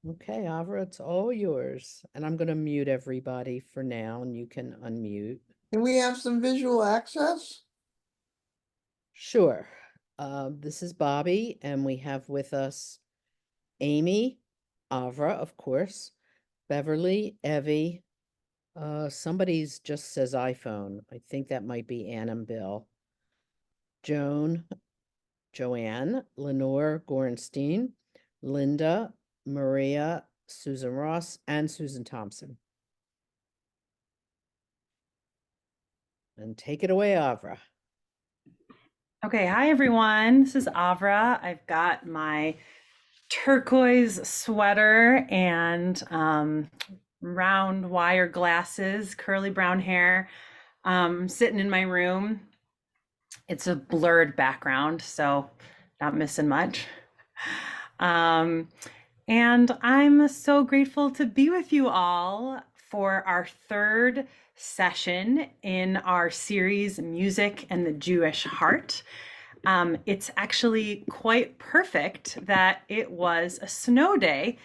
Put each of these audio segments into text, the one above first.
Okay, Avra, it's all yours. And I'm going to mute everybody for now, and you can unmute. Can we have some visual access? Sure. This is Bobby, and we have with us Amy, Avra, of course, Beverly, Evie. Somebody's just says iPhone. I think that might be Ann and Bill. Joan, Joanne, Lenore Gorenstein, Linda, Maria, Susan Ross, and Susan Thompson. And take it away, Avra. Okay, hi everyone. This is Avra. I've got my turquoise sweater and round wire glasses, curly brown hair, sitting in my room. It's a blurred background, so not missing much. Um, and I'm so grateful to be with you all for our third session in our series, Music and the Jewish Heart. It's actually quite perfect that it was a snow day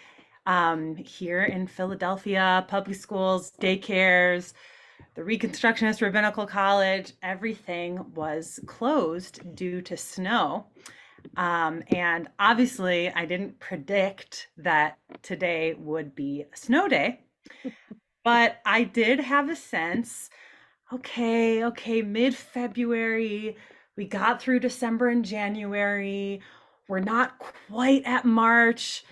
here in Philadelphia, public schools, daycares, the Reconstructionist Rabbinical College, everything was closed due to snow. And obviously, I didn't predict that today would be a snow day, but I did have a sense, okay, mid-February, we got through December and January, we're not quite at March.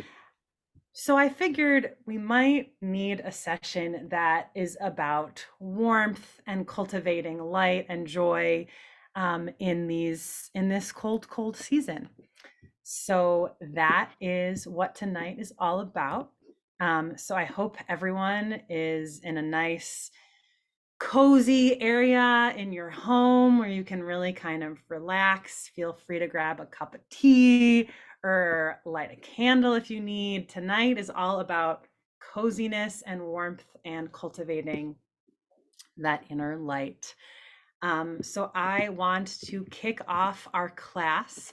So I figured we might need a session that is about warmth and cultivating light and joy in this cold season. So that is what tonight is all about. So I hope everyone is in a nice, cozy area in your home where you can really kind of relax. Feel free to grab a cup of tea or light a candle if you need. Tonight is all about coziness and warmth and cultivating that inner light. So I want to kick off our class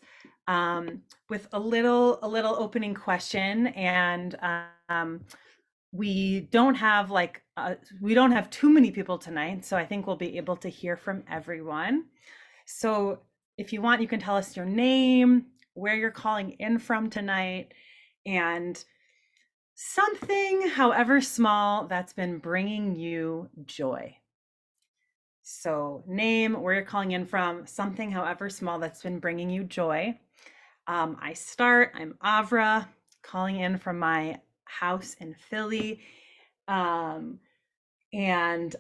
with a little opening question, and we don't have too many people tonight, so I think we'll be able to hear from everyone. So if you want, you can tell us your name, where you're calling in from tonight, and something, however small, that's been bringing you joy. So name, where you're calling in from, something, however small, that's been bringing you joy. I'm Avra, calling in from my house in Philly. And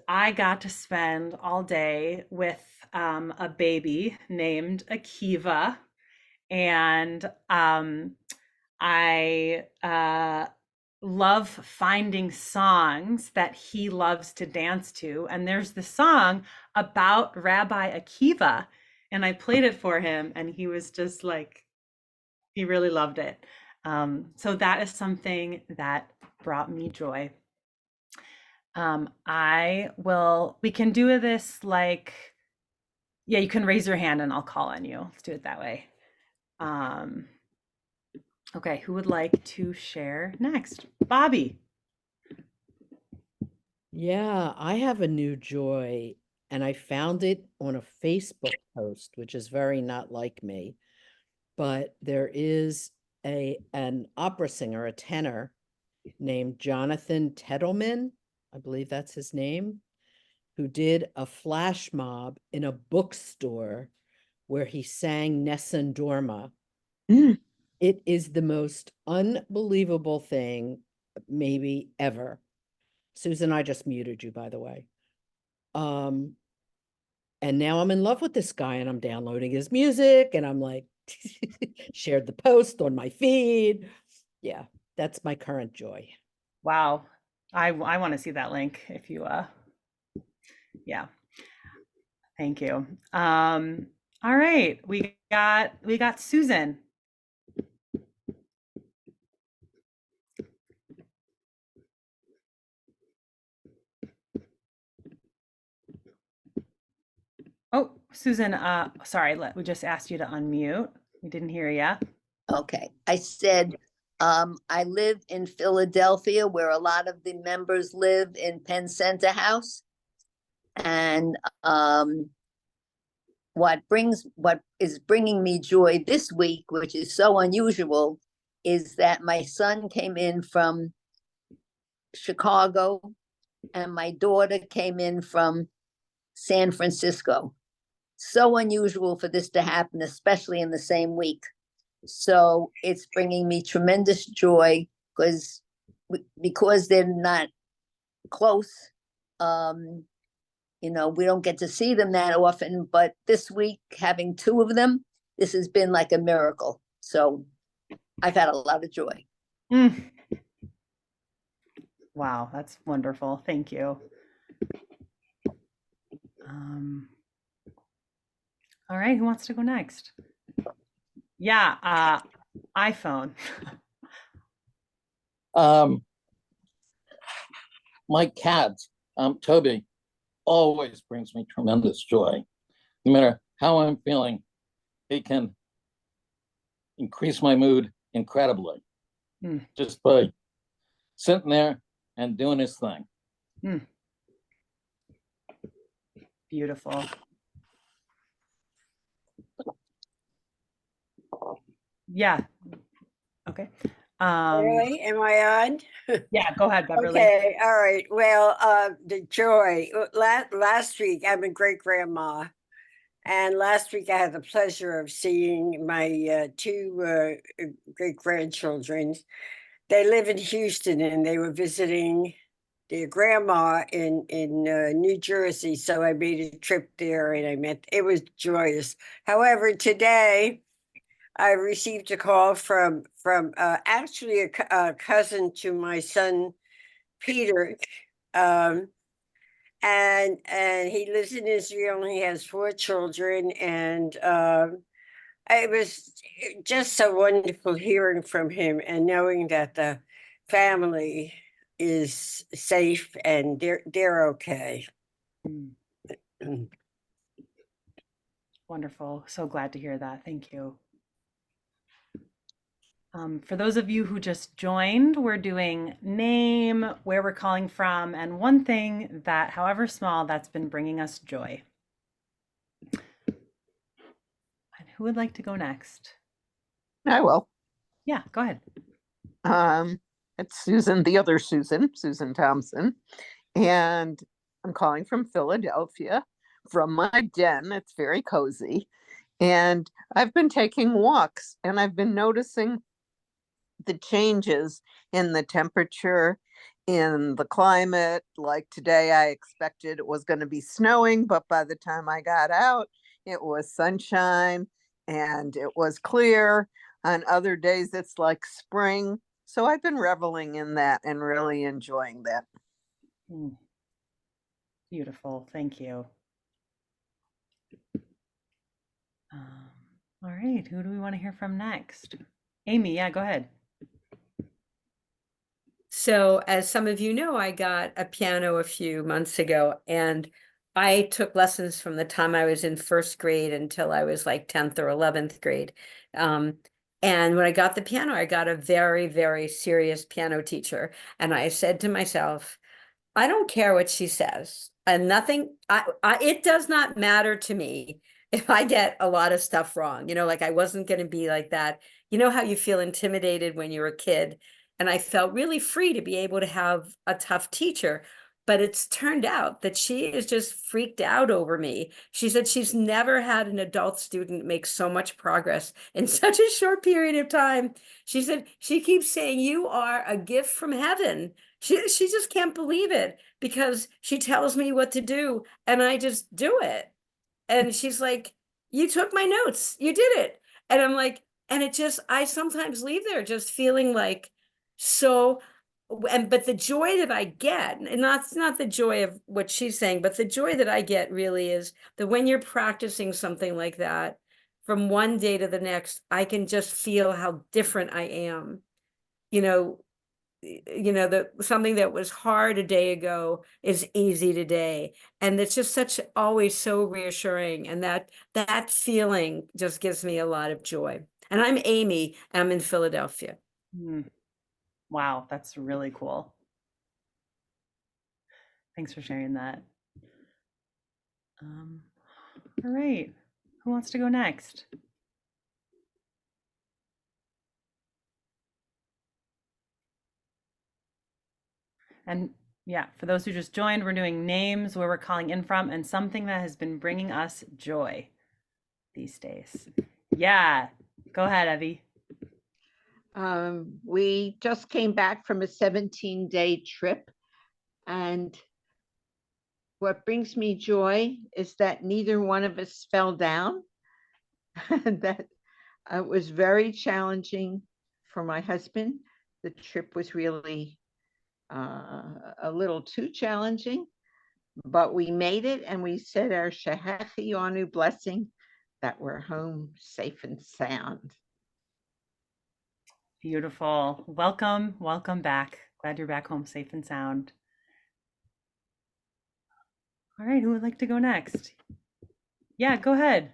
I got to spend all day with a baby named Akiva. And I love finding songs that he loves to dance to. And there's the song about Rabbi Akiva. And I played it for him, and he was just like, he really loved it. So that is something that brought me joy. We can do this like, yeah, you can raise your hand and I'll call on you. Let's do it that way. Okay, who would like to share next? Bobby. Yeah, I have a new joy, and I found it on a Facebook post, which is very not like me. But there is an opera singer, a tenor named Jonathan Tettleman, I believe that's his name, who did a flash mob in a bookstore where he sang Nessun Dorma. Mm. It is the most unbelievable thing, maybe ever. Susan, I just muted you, by the way. And now I'm in love with this guy, and I'm downloading his music, and I'm like, shared the post on my feed. Yeah, that's my current joy. Wow. I want to see that link if you yeah. Thank you. All right. We got Susan. Oh, Susan, sorry, we just asked you to unmute. We didn't hear you. Okay, I said I live in Philadelphia, where a lot of the members live in Penn Center House. And what is bringing me joy this week, which is so unusual, is that my son came in from Chicago and my daughter came in from San Francisco. So unusual for this to happen, especially in the same week. So it's bringing me tremendous joy because they're not close. We don't get to see them that often, but this week, having two of them, this has been like a miracle. So I've had a lot of joy. Mm. Wow, that's wonderful. Thank you. All right, who wants to go next? Yeah, iPhone. My cat, Toby, always brings me tremendous joy. No matter how I'm feeling, he can increase my mood incredibly just by sitting there and doing his thing. Beautiful. Yeah. Okay. Really? Am I on? Yeah, go ahead, Beverly. Okay, all right. Well, the joy. Last week, I'm a great grandma, and last week I had the pleasure of seeing my two great grandchildren. They live in Houston, and they were visiting their grandma in New Jersey. So I made a trip there, and it was joyous. However, today I received a call from actually a cousin to my son Peter, and he lives in Israel and he has 4 children, and it was just so wonderful hearing from him and knowing that the family is safe and they're okay. Wonderful. So glad to hear that. Thank you. For those of you who just joined, we're doing name, where we're calling from, and one thing that, however small, that's been bringing us joy. And who would like to go next? I will. Yeah, go ahead. It's Susan, the other Susan Thompson. And I'm calling from Philadelphia, from my den. It's very cozy. And I've been taking walks and I've been noticing the changes in the temperature, in the climate. Like today, I expected it was going to be snowing, but by the time I got out, it was sunshine and it was clear. On other days, it's like spring. So I've been reveling in that and really enjoying that. Beautiful. Thank you. All right. Who do we want to hear from next? Amy, yeah, go ahead. So, as some of you know, I got a piano a few months ago, and I took lessons from the time I was in 1st grade until I was like 10th or 11th grade. And when I got the piano, I got a very, very serious piano teacher. And I said to myself, I don't care what she says, and it does not matter to me if I get a lot of stuff wrong. Like I wasn't going to be like that. You know how you feel intimidated when you're a kid? And I felt really free to be able to have a tough teacher. But it's turned out that she is just freaked out over me. She said she's never had an adult student make so much progress in such a short period of time. She said she keeps saying, you are a gift from heaven. She just can't believe it because she tells me what to do and I just do it. And she's like, you took my notes, you did it. And I'm like, and I sometimes leave there just feeling like but the joy that I get, and not the joy of what she's saying, but the joy that I get really is that when you're practicing something like that, from one day to the next, I can just feel how different I am. Something that was hard a day ago is easy today. And it's just always so reassuring. And that feeling just gives me a lot of joy. And I'm Amy, I'm in Philadelphia. Wow, that's really cool. Thanks for sharing that. All right, who wants to go next? And yeah, for those who just joined, we're doing names, where we're calling in from, and something that has been bringing us joy these days. Yeah, go ahead, Evie. We just came back from a 17-day trip, and what brings me joy is that neither one of us fell down. That it was very challenging for my husband. The trip was really a little too challenging, but we made it, and we said our Shehecheyanu blessing that we're home safe and sound. Beautiful. Welcome, welcome back. Glad you're back home safe and sound. All right, who would like to go next? Yeah, go ahead.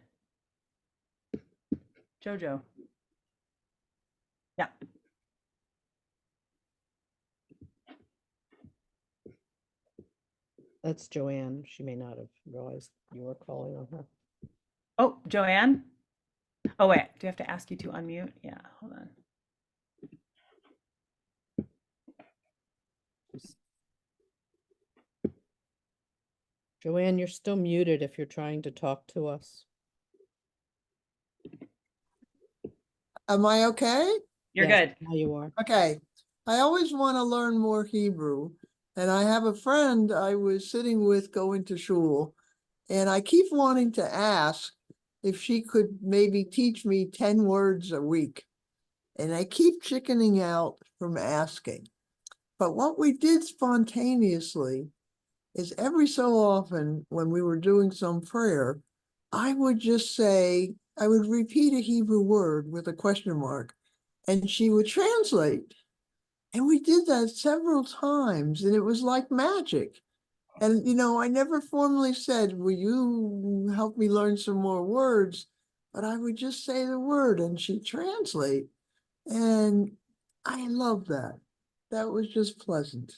Jojo. Yeah. That's Joanne. She may not have realized you were calling on her. Oh, Joanne? Oh, wait, do you have to ask you to unmute? Yeah, hold on. Joanne, you're still muted if you're trying to talk to us. Am I okay? You're Yes, good. now you are. Okay. I always want to learn more Hebrew. And I have a friend I was sitting with going to shul, and I keep wanting to ask if she could maybe teach me 10 words a week. And I keep chickening out from asking. But what we did spontaneously is every so often when we were doing some prayer, I would just say, I would repeat a Hebrew word with a question mark, and she would translate. And we did that several times, and it was like magic. And, I never formally said, will you help me learn some more words? But I would just say the word, and she'd translate. And I love that. That was just pleasant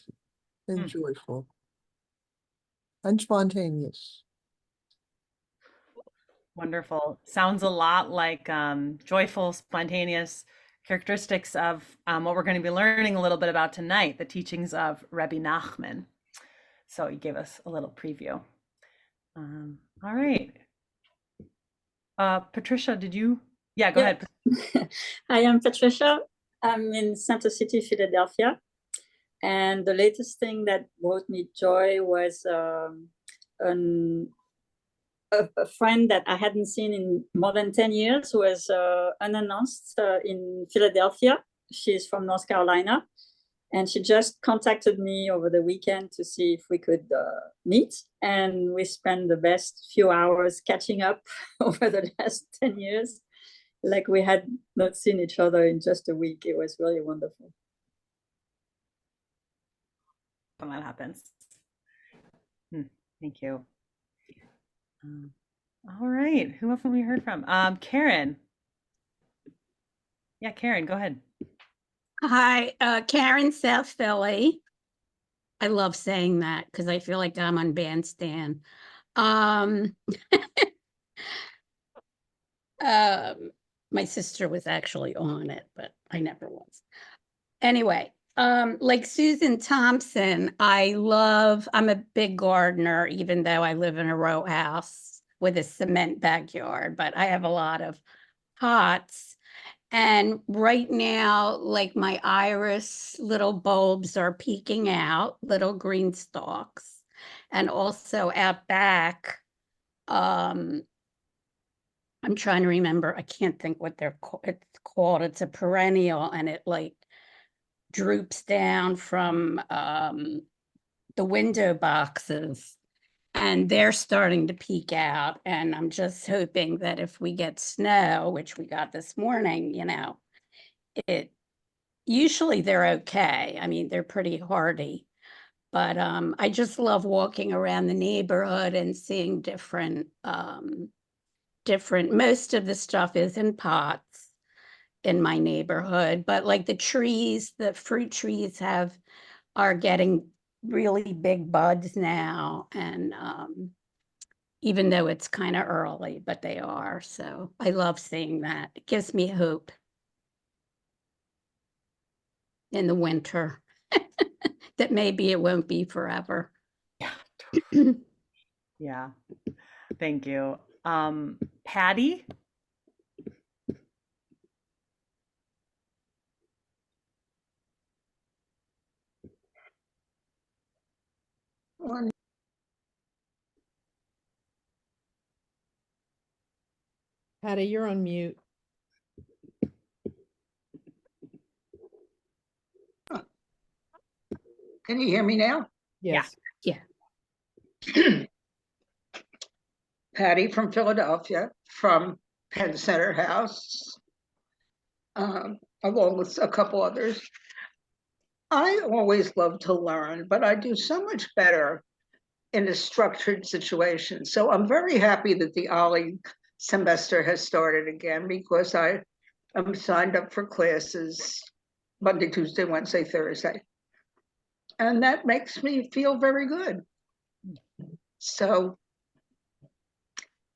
and joyful and spontaneous. Wonderful. Sounds a lot like joyful, spontaneous characteristics of what we're going to be learning a little bit about tonight, the teachings of Rebbe Nachman. So you gave us a little preview. All right. Patricia, did you? Yeah, go ahead. I am Patricia. I'm in Center City, Philadelphia. And the latest thing that brought me joy was a friend that I hadn't seen in more than 10 years, who was unannounced in Philadelphia. She's from North Carolina. And she just contacted me over the weekend to see if we could meet. And we spent the best few hours catching up over the last 10 years. Like we had not seen each other in just a week. It was really wonderful. When that happens. Thank you. All right. Who haven't we heard from? Karen. Yeah, Karen, go ahead. Hi, Karen, South Philly. I love saying that because I feel like I'm on Bandstand. My sister was actually on it, but I never was. Anyway, like Susan Thompson, I'm a big gardener, even though I live in a row house with a cement backyard, but I have a lot of pots. And right now, like my iris little bulbs are peeking out, little green stalks. And also out back, I'm trying to remember, I can't think what it's called. It's a perennial, and it like droops down from the window boxes, and they're starting to peek out. And I'm just hoping that if we get snow, which we got this morning, usually they're okay. I mean, they're pretty hardy, but I just love walking around the neighborhood and seeing different, most of the stuff is in pots. in my neighborhood, but like the trees, the fruit trees are getting really big buds now. And even though it's kind of early, but they are. So I love seeing that. It gives me hope in the winter that maybe it won't be forever. Yeah. Yeah. Thank you. Patty? Patty, you're on mute. Can you hear me now? Yes. Yeah. Patty from Philadelphia, from Penn Center House, along with a couple others. I always love to learn, but I do so much better in a structured situation. So I'm very happy that the OLLI semester has started again, because I am signed up for classes Monday, Tuesday, Wednesday, Thursday. And that makes me feel very good. So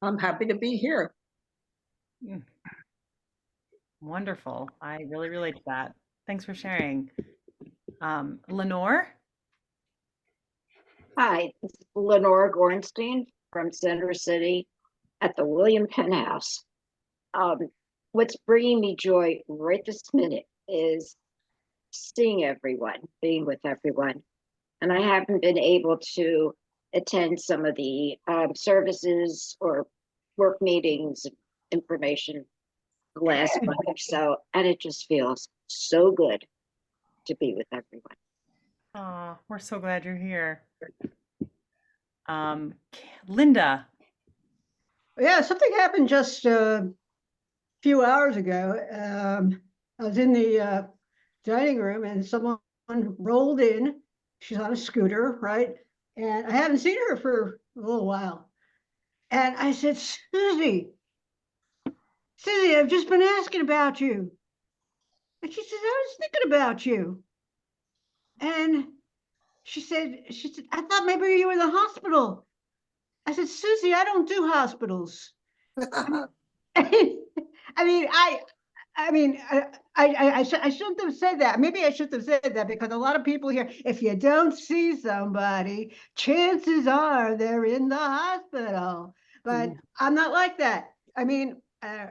I'm happy to be here. Wonderful. I really relate to that. Thanks for sharing. Lenore? Hi, this is Lenore Gornstein from Center City at the William Penn House. What's bringing me joy right this minute is seeing everyone, being with everyone. And I haven't been able to attend some of the services or work meetings, information the last month or so, and it just feels so good to be with everyone. Oh, we're so glad you're here. Linda? Yeah, something happened just a few hours ago. I was in the dining room and someone rolled in. She's on a scooter, right? And I haven't seen her for a little while. And I said, Susie, I've just been asking about you. And she says, I was thinking about you. And she said, I thought maybe you were in the hospital. I said, Susie, I don't do hospitals. I mean, I shouldn't have said that. Maybe I shouldn't have said that, because a lot of people here, if you don't see somebody, chances are they're in the hospital. But I'm not like that. I mean,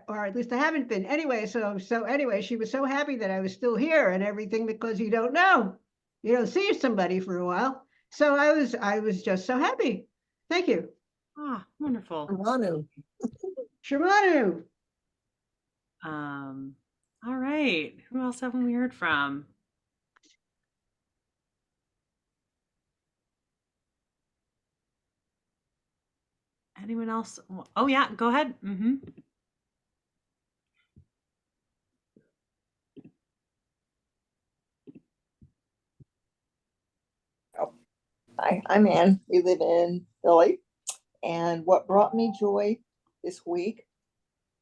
or at least I haven't been. Anyway, so anyway, she was so happy that I was still here and everything, because you don't know, you don't see somebody for a while. So I was just so happy. Thank you. Ah, wonderful. Shimanu. All right. Who else haven't we heard from? Anyone else? Oh yeah, go ahead. Hi, I'm Ann. We live in Philly. And what brought me joy this week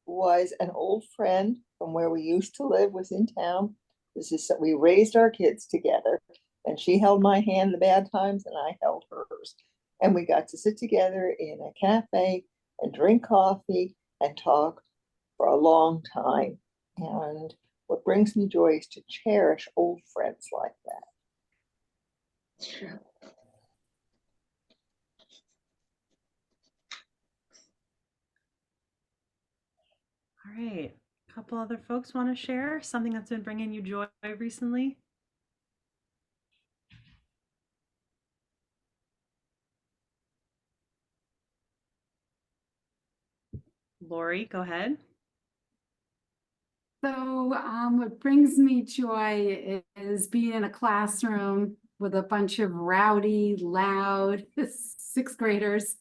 was an old friend from where we used to live was in town. We raised our kids together, and she held my hand the bad times and I held hers. And we got to sit together in a cafe and drink coffee and talk for a long time. And what brings me joy is to cherish old friends like that. All right. A couple other folks want to share something that's been bringing you joy recently? Lori, go ahead. So what brings me joy is being in a classroom with a bunch of rowdy, loud sixth graders,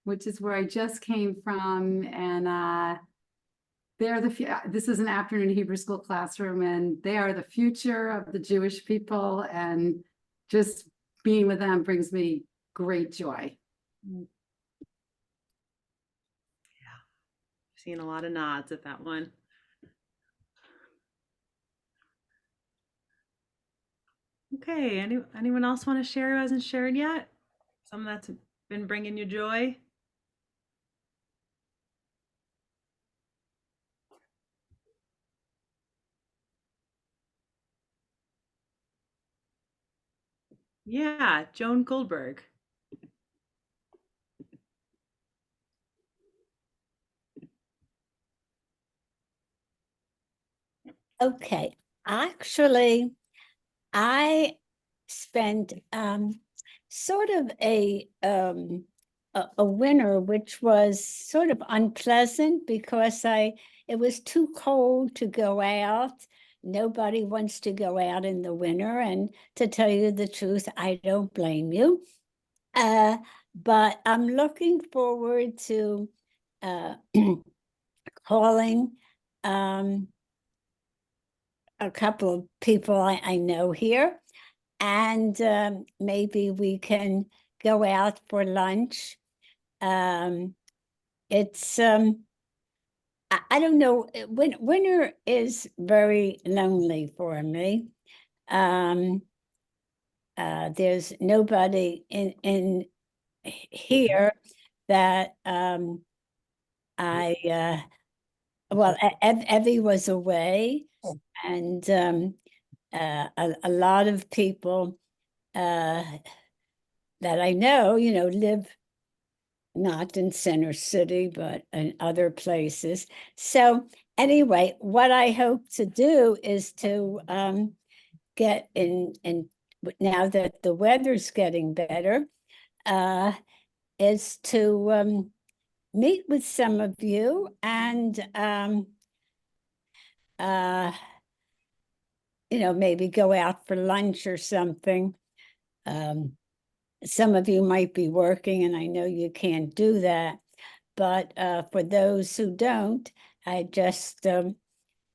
which is where I just came from. And this is an afternoon Hebrew school classroom, and they are the future of the Jewish people. And just being with them brings me great joy. Yeah. Seeing a lot of nods at that one. Okay, anyone else want to share who hasn't shared yet? Something that's been bringing you joy? Yeah, Joan Goldberg. Okay, actually, I spent sort of a winter which was sort of unpleasant because it was too cold to go out. Nobody wants to go out in the winter, and to tell you the truth, I don't blame you. But I'm looking forward to calling a couple of people I know here, and maybe we can go out for lunch. It's I don't know. Winter is very lonely for me. There's nobody in here that I well, Evie was away, and a lot of people that I know, live not in Center City, but in other places. So anyway, what I hope to do is to get in, now that the weather's getting better, is to meet with some of you and maybe go out for lunch or something. Some of you might be working, and I know you can't do that. But for those who don't, I just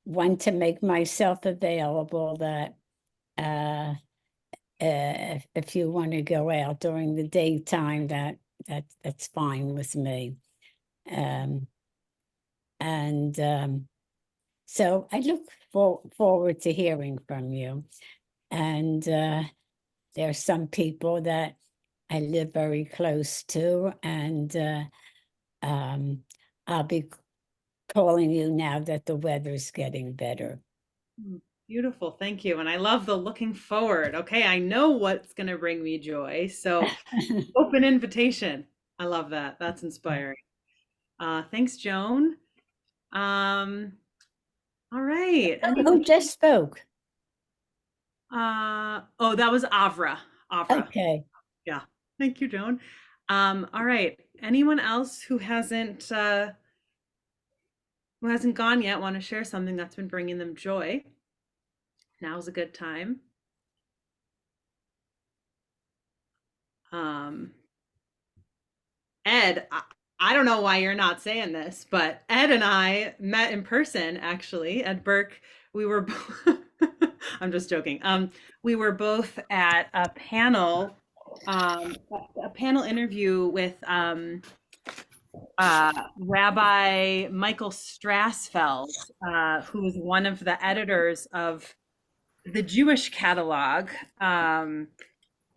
want to make myself available that if you want to go out during the daytime, that's fine with me. So I look forward to hearing from you. And there's some people that I live very close to, and I'll be calling you now that the weather's getting better. Beautiful, thank you. And I love the looking forward. Okay, I know what's going to bring me joy. So open invitation. I love that. That's inspiring. Thanks, Joan. All right. Who just spoke? Oh, that was Avra. Okay. Yeah. Thank you, Joan. All right. Anyone else who hasn't gone yet want to share something that's been bringing them joy? Now's a good time. Ed, I don't know why you're not saying this, but Ed and I met in person, actually, at Burke. We were, I'm just joking. We were both at a panel interview with Rabbi Michael Strassfeld, who is one of the editors of the Jewish catalog,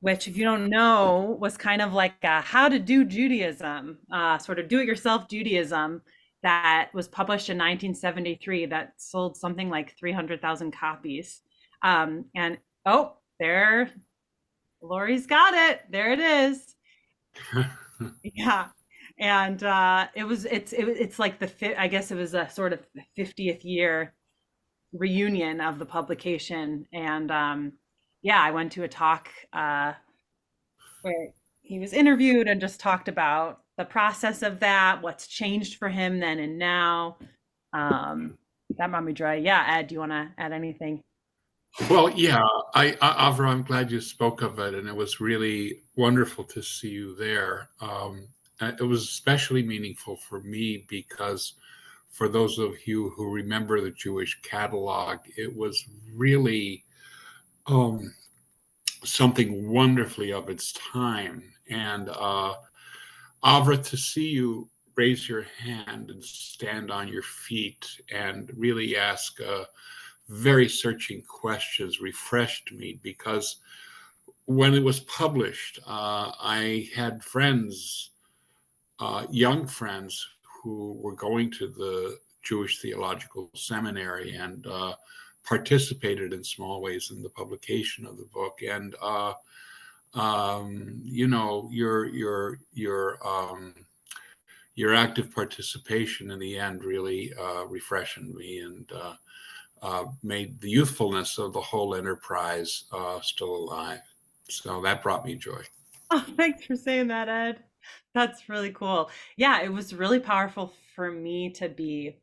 which, if you don't know, was kind of like a how to do Judaism, sort of do-it-yourself Judaism, that was published in 1973 that sold something like 300,000 copies. And oh, there, Lori's got it. There it is. Yeah. And it's like I guess it was a sort of 50th year reunion of the publication. And yeah, I went to a talk where he was interviewed and just talked about the process of that, what's changed for him then and now. That brought me joy. Yeah, Ed, do you want to add anything? Well, yeah, Avra, I'm glad you spoke of it, and it was really wonderful to see you there. It was especially meaningful for me because, for those of you who remember the Jewish catalog, it was really something wonderfully of its time. And Avra, to see you raise your hand and stand on your feet and really ask very searching questions refreshed me, because when it was published, I had friends, young friends, who were going to the Jewish Theological Seminary and participated in small ways in the publication of the book. And you know, your active participation in the end really refreshed me and made the youthfulness of the whole enterprise still alive. So that brought me joy. Oh, thanks for saying that, Ed. That's really cool. Yeah, it was really powerful for me to be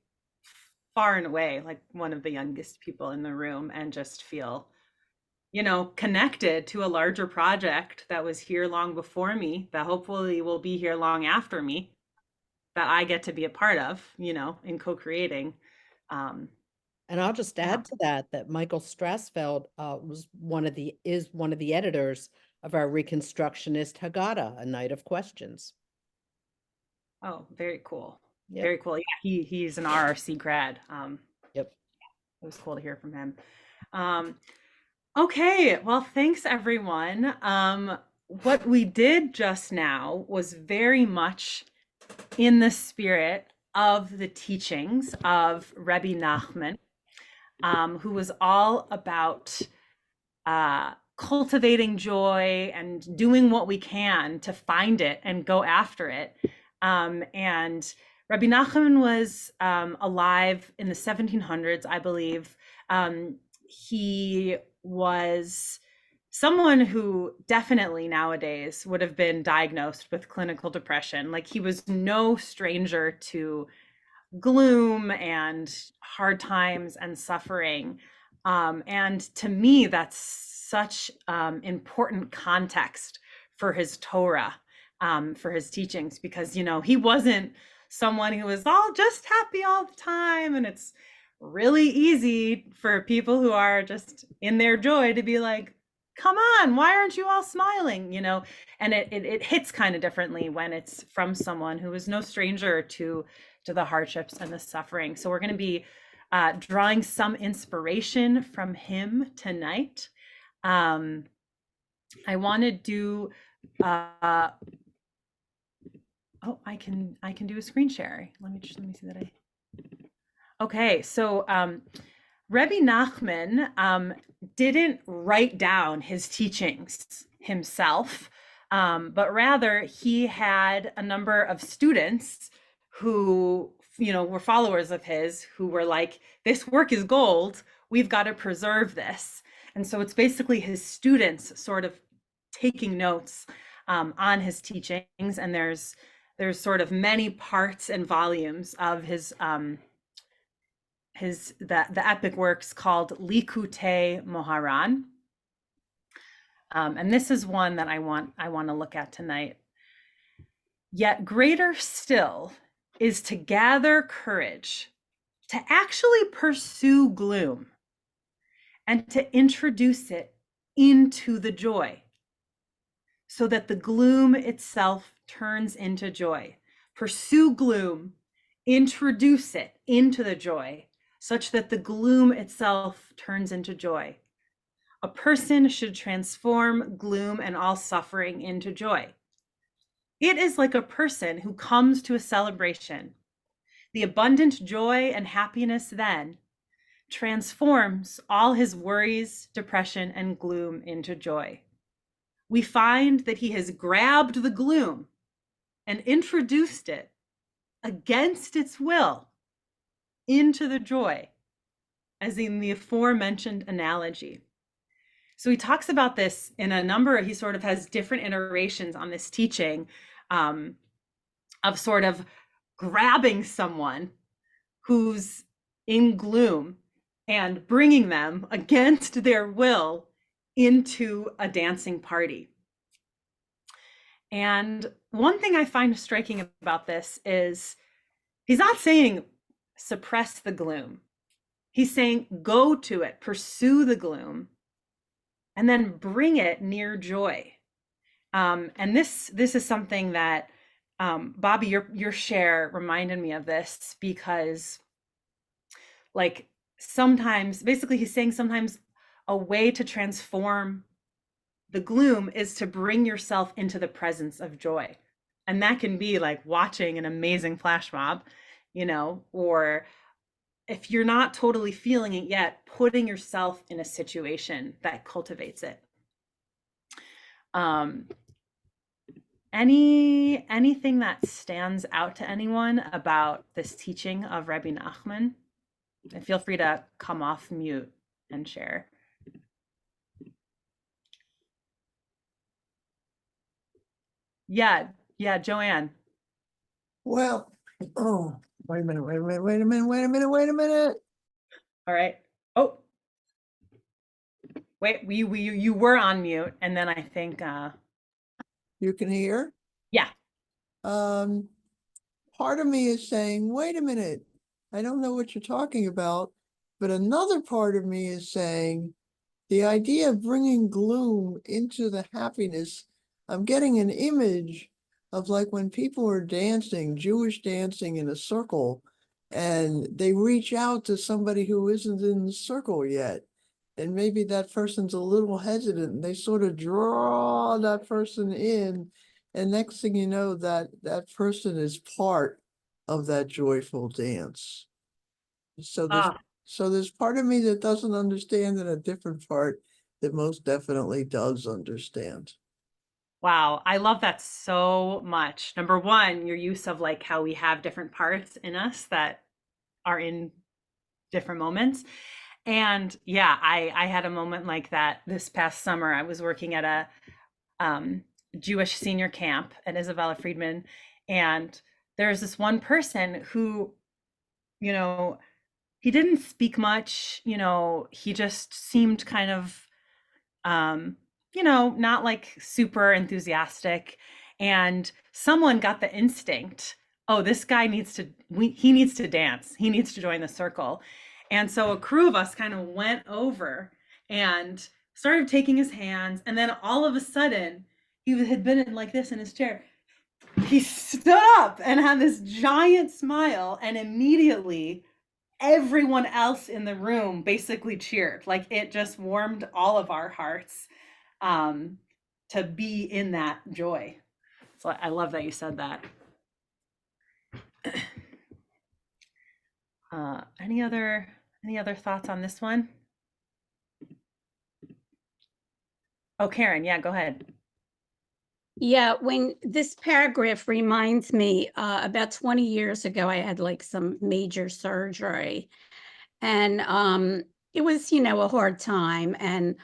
far and away like one of the youngest people in the room and just feel, you know, connected to a larger project that was here long before me, that hopefully will be here long after me, that I get to be a part of, you know, in co-creating. And I'll just add to that Michael Strassfeld is one of the editors of our Reconstructionist Haggadah, A Night of Questions. Oh, very cool. Yep. Very cool. Yeah, he's an RRC grad. Yep. It was cool to hear from him. Okay, well, thanks everyone. What we did just now was very much in the spirit of the teachings of Rebbe Nachman, who was all about cultivating joy and doing what we can to find it and go after it. And Rebbe Nachman was alive in the 1700s, I believe. He was someone who definitely nowadays would have been diagnosed with clinical depression. Like, he was no stranger to gloom and hard times and suffering. And to me, that's such important context for his Torah, for his teachings, because, you know, he wasn't someone who was all just happy all the time. And it's really easy for people who are just in their joy to be like, come on, why aren't you all smiling? You know, and it hits kind of differently when it's from someone who is no stranger to the hardships and the suffering. So we're going to be drawing some inspiration from him tonight. I want to do oh, I can do a screen share. Let me see that okay, so Rebbe Nachman didn't write down his teachings himself, but rather he had a number of students who, you know, were followers of his, who were like, this work is gold, we've got to preserve this. And so it's basically his students sort of taking notes on his teachings, and there's sort of many parts and volumes of his the epic works called Likutei Moharan. And this is one that I want to look at tonight. Yet greater still is to gather courage to actually pursue gloom and to introduce it into the joy, so that the gloom itself turns into joy. Pursue gloom, introduce it into the joy, such that the gloom itself turns into joy. A person should transform gloom and all suffering into joy. It is like a person who comes to a celebration. The abundant joy and happiness then transforms all his worries, depression, and gloom into joy. We find that he has grabbed the gloom and introduced it against its will into the joy, as in the aforementioned analogy. So he talks about this in a number, he sort of has different iterations on this teaching of sort of grabbing someone who's in gloom and bringing them against their will into a dancing party. And one thing I find striking about this is he's not saying suppress the gloom. He's saying go to it, pursue the gloom, and then bring it near joy. And this is something that Bobby, your share reminded me of this, because like sometimes, basically he's saying sometimes a way to transform the gloom is to bring yourself into the presence of joy. And that can be like watching an amazing flash mob, you know, or if you're not totally feeling it yet, putting yourself in a situation that cultivates it. Anything that stands out to anyone about this teaching of Rebbe Nachman? And feel free to come off mute and share. Yeah, Joanne. Well, oh, wait a minute. All right. Oh, wait, you were on mute, and then I think You can hear? yeah. Part of me is saying, wait a minute, I don't know what you're talking about. But another part of me is saying, the idea of bringing gloom into the happiness, I'm getting an image of like when people are dancing, Jewish dancing in a circle, and they reach out to somebody who isn't in the circle yet. And maybe that person's a little hesitant, and they sort of draw that person in. And next thing you know, that person is part of that joyful dance. So there's part of me that doesn't understand and a different part that most definitely does understand. Wow, I love that so much. Number one, your use of like how we have different parts in us that are in different moments. And yeah, I had a moment like that this past summer. I was working at a Jewish senior camp at Isabella Friedman, and there's this one person who, you know, he didn't speak much, you know, he just seemed kind of you know, not like super enthusiastic. And someone got the instinct, oh, this guy needs to, he needs to dance. He needs to join the circle. And so a crew of us kind of went over and started taking his hands. And then all of a sudden, he had been in like this in his chair. He stood up and had this giant smile, and immediately everyone else in the room basically cheered. Like it just warmed all of our hearts to be in that joy. So I love that you said that. Any other thoughts on this one? Oh, Karen, yeah, go ahead. Yeah, when this paragraph reminds me, about 20 years ago, I had like some major surgery, and it was, you know, a hard time. And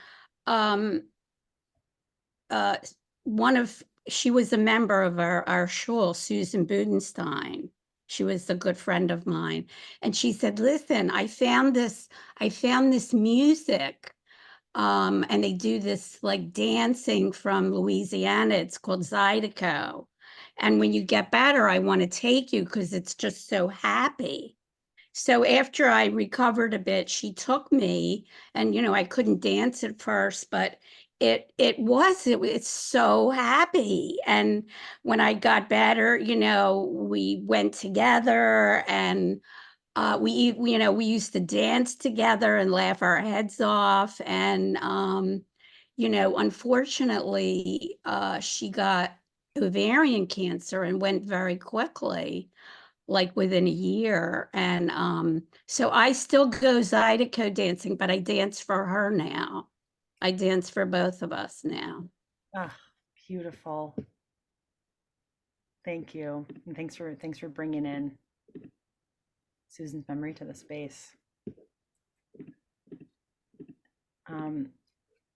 she was a member of our shul, Susan Budenstein. She was a good friend of mine, and she said, "Listen, I found this music." And they do this like dancing from Louisiana. It's called Zydeco. And when you get better, I want to take you because it's just so happy. So after I recovered a bit, she took me, and you know, I couldn't dance at first, but it's so happy. And when I got better, you know, we went together, and we used to dance together and laugh our heads off. And you know, unfortunately, she got ovarian cancer and went very quickly, like within a year. And so I still go Zydeco dancing, but I dance for her now. I dance for both of us now. Ah, beautiful. Thank you. And thanks for bringing in Susan's memory to the space.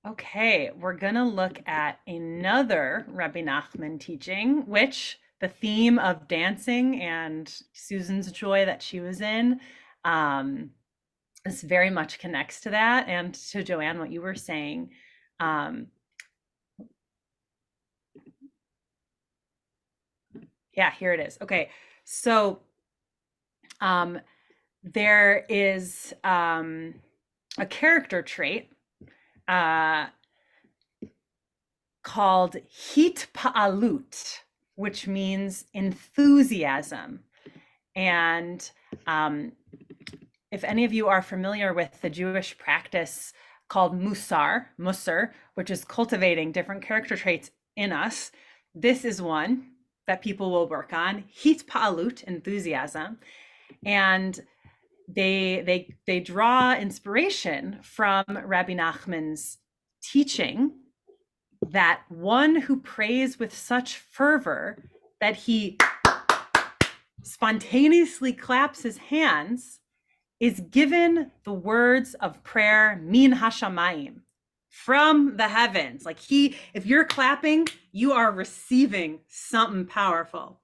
Okay, we're gonna look at another Rebbe Nachman teaching, which the theme of dancing and Susan's joy that she was in, this very much connects to that, and to Joanne, what you were saying. Yeah, here it is. Okay, so there is a character trait called hitpa'alut, which means enthusiasm. And if any of you are familiar with the Jewish practice called musar, which is cultivating different character traits in us, this is one that people will work on. Hitpa'alut, enthusiasm, and they draw inspiration from Rebbe Nachman's teaching that one who prays with such fervor that he spontaneously claps his hands is given the words of prayer min hashamayim, from the heavens. Like if you're clapping, you are receiving something powerful.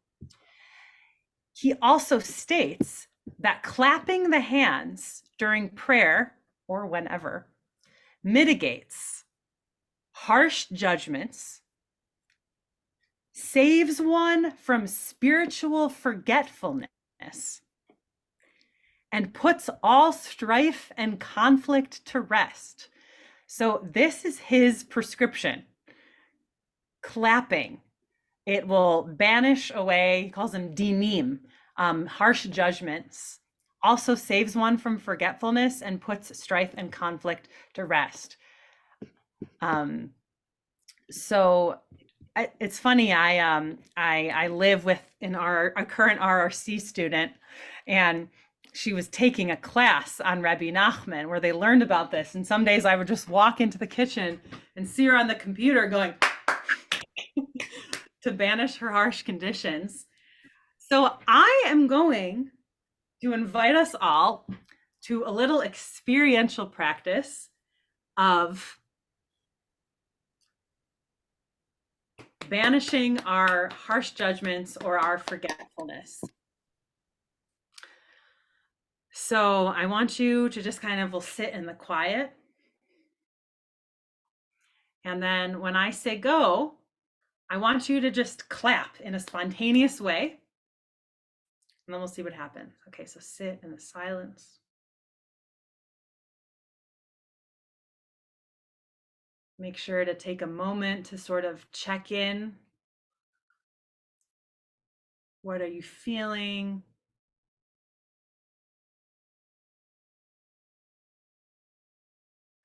He also states that clapping the hands during prayer or whenever mitigates harsh judgments, saves one from spiritual forgetfulness, and puts all strife and conflict to rest. So this is his prescription. Clapping. It will banish away, he calls them dinim, harsh judgments. Also saves one from forgetfulness and puts strife and conflict to rest. So it's funny, I live with a current RRC student, and she was taking a class on Rebbe Nachman where they learned about this. And some days I would just walk into the kitchen and see her on the computer going to banish her harsh conditions. So I am going to invite us all to a little experiential practice of banishing our harsh judgments or our forgetfulness. So I want you to just kind of will sit in the quiet. And then when I say go, I want you to just clap in a spontaneous way. And then we'll see what happens. Okay, so sit in the silence. Make sure to take a moment to sort of check in. What are you feeling?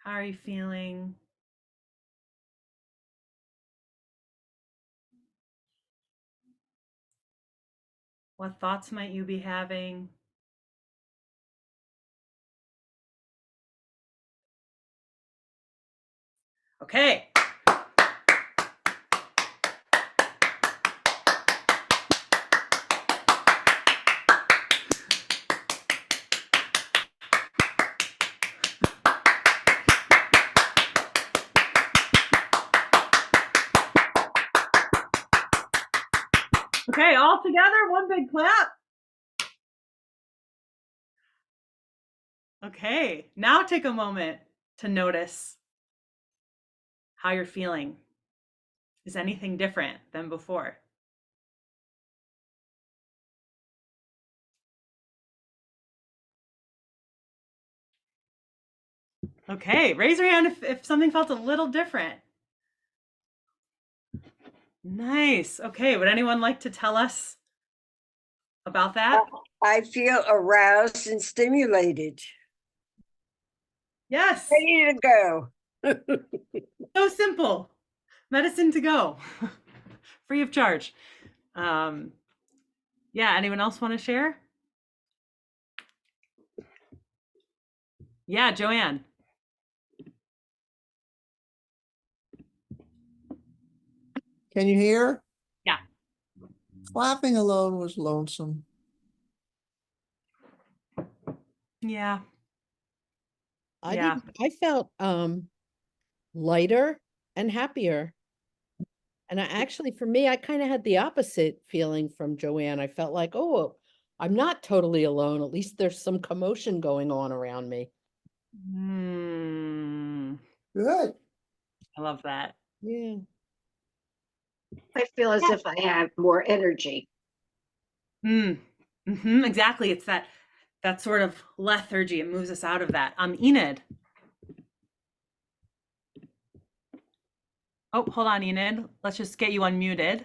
How are you feeling? What thoughts might you be having? Okay. Okay, all together, one big clap. Okay, now take a moment to notice how you're feeling. Is anything different than before? Okay, raise your hand if something felt a little different. Nice. Okay, would anyone like to tell us about that? I feel aroused and stimulated. Yes. Ready to go. So simple. Medicine to go. Free of charge. Yeah, anyone else want to share? Yeah, Joanne. Can you hear? Yeah. Clapping alone was lonesome. Yeah. I felt lighter and happier. And for me, I kind of had the opposite feeling from Joanne. I felt like, oh, I'm not totally alone. At least there's some commotion going on around me. Good. I love that. Yeah. I feel as if I have more energy. Exactly. It's that sort of lethargy. It moves us out of that. Enid. Oh, hold on, Enid. Let's just get you unmuted.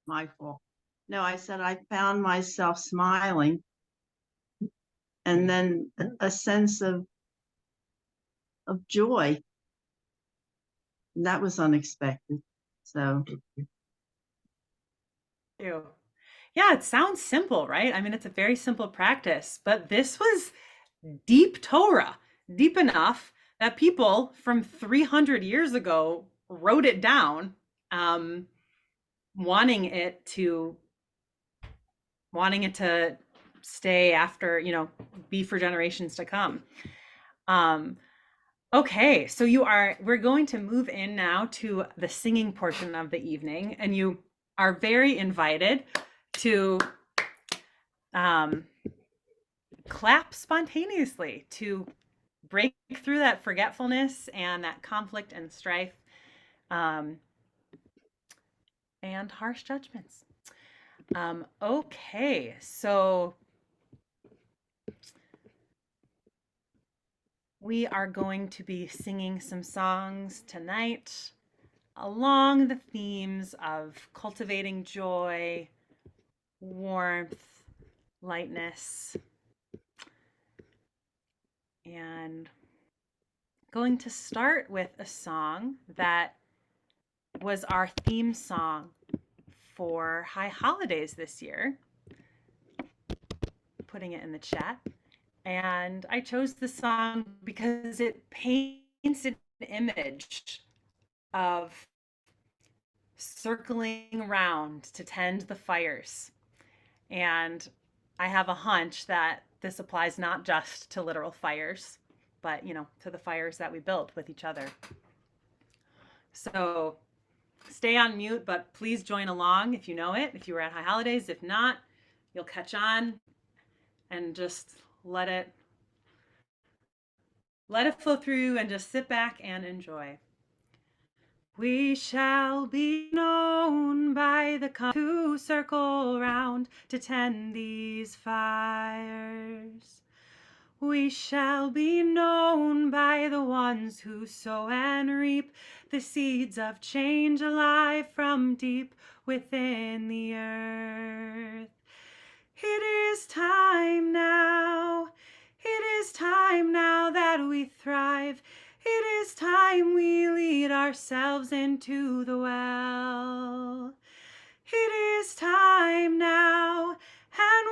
My fault. No, I said I found myself smiling, and then a sense of joy. And that was unexpected. So you. Yeah, it sounds simple, right? I mean, it's a very simple practice, but this was deep Torah, deep enough that people from 300 years ago wrote it down, wanting it to stay after, be for generations to come. Okay, so we're going to move in now to the singing portion of the evening, and you are very invited to clap spontaneously to break through that forgetfulness and that conflict and strife, and harsh judgments. Okay, so we are going to be singing some songs tonight along the themes of cultivating joy, warmth, lightness, and going to start with a song that was our theme song for High Holidays this year. Putting it in the chat. And I chose this song because it paints an image of circling around to tend the fires. And I have a hunch that this applies not just to literal fires, but, to the fires that we build with each other. So stay on mute, but please join along if you know it, if you were at High Holidays. If not, you'll catch on and just let it flow through and just sit back and enjoy. We shall be known by the who circle round to tend these fires. We shall be known by the ones who sow and reap the seeds of change alive from deep within the earth. It is time now. It is time now that we thrive. It is time we lead ourselves into the well. It is time now, and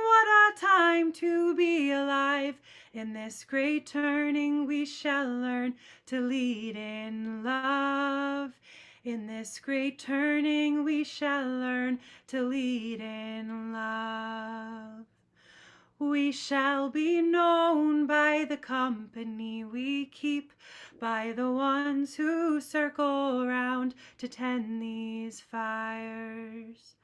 what a time to be alive. In this great turning we shall learn to lead in love. In this great turning we shall learn to lead in love. We shall be known by the company we keep, by the ones who circle round to tend these fires.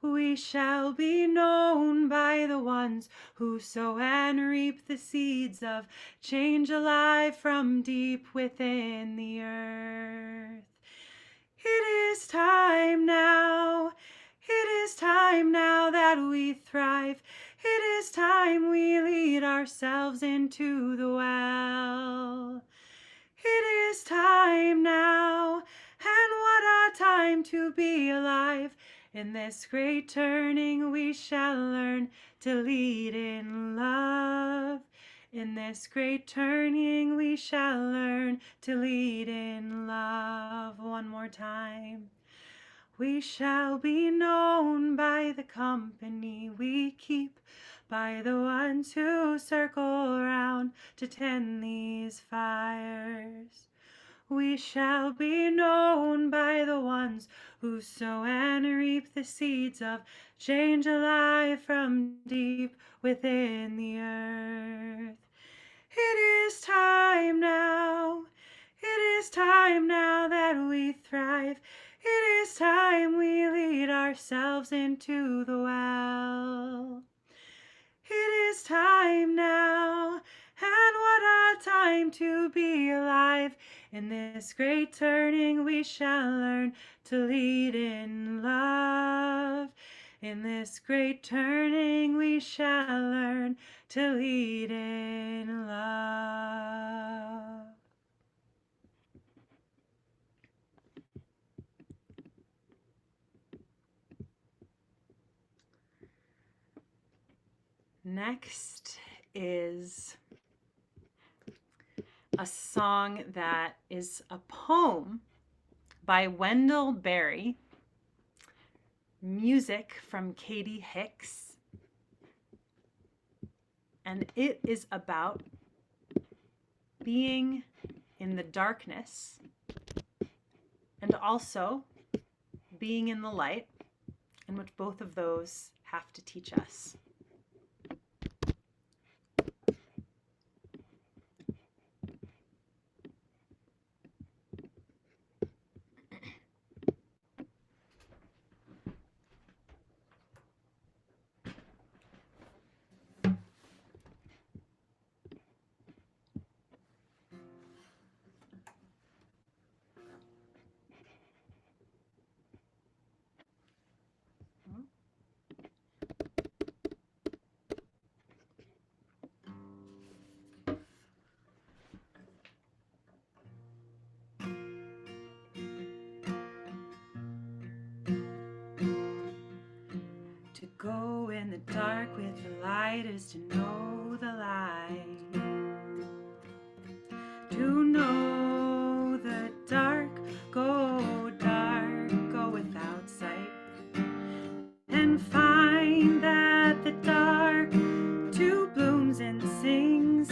We shall be known by the ones who sow and reap the seeds of change alive from deep within the earth. It is time now. It is time now that we thrive. It is time we lead ourselves into the well. It is time now, and what a time to be alive. In this great turning we shall learn to lead in love. In this great turning we shall learn to lead in love. One more time. We shall be known by the company we keep, by the ones who circle round to tend these fires. We shall be known by the ones who sow and reap the seeds of change alive from deep within the earth. It is time now. It is time now that we thrive. It is time we lead ourselves into the well. It is time now, and what a time to be alive. In this great turning we shall learn to lead in love. In this great turning we shall learn to lead in love. next is a song that is a poem by Wendell Berry, music from Katie Hicks, and it is about being in the darkness and also being in the light, and what both of those have to teach us. To go in the dark with the light is to know the light. To know the dark, go without sight. And find that the dark too blooms and sings,